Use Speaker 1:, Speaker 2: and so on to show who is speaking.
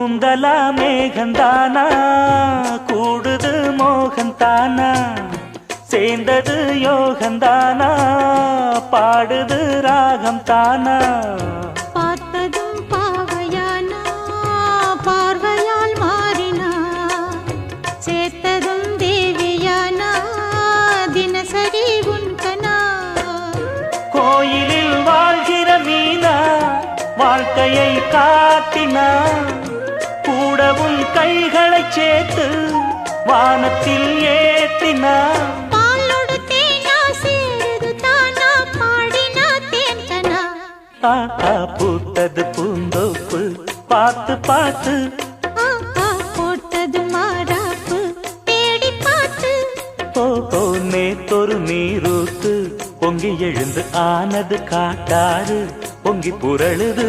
Speaker 1: குந்தலா மேகந்தானா கூடுது மோகந்தானா சேர்ந்தது யோகந்தானா பாடுது ராகம் தானா
Speaker 2: பார்த்ததும் பாவையானா பார்வையால் மாறினா சேர்த்ததும் தேவியானா தினசரி உன்கனா
Speaker 1: கோயிலில் வாழ்கிற மீனா வாழ்க்கையை காட்டினா கூடவும் கைகளை சேர்த்து வானத்தில் ஏற்றினா
Speaker 2: பாலோடு தேனா சேருது தானா பாடினா தேன்கனா
Speaker 1: பூத்தது பூந்தோப்பு பார்த்து பார்த்து
Speaker 2: போட்டது மாறாப்பு தேடி பார்த்து
Speaker 1: ஓ நேத்தொரு நீரூத்து பொங்கி எழுந்து ஆனது காட்டாறு பொங்கி புரளுது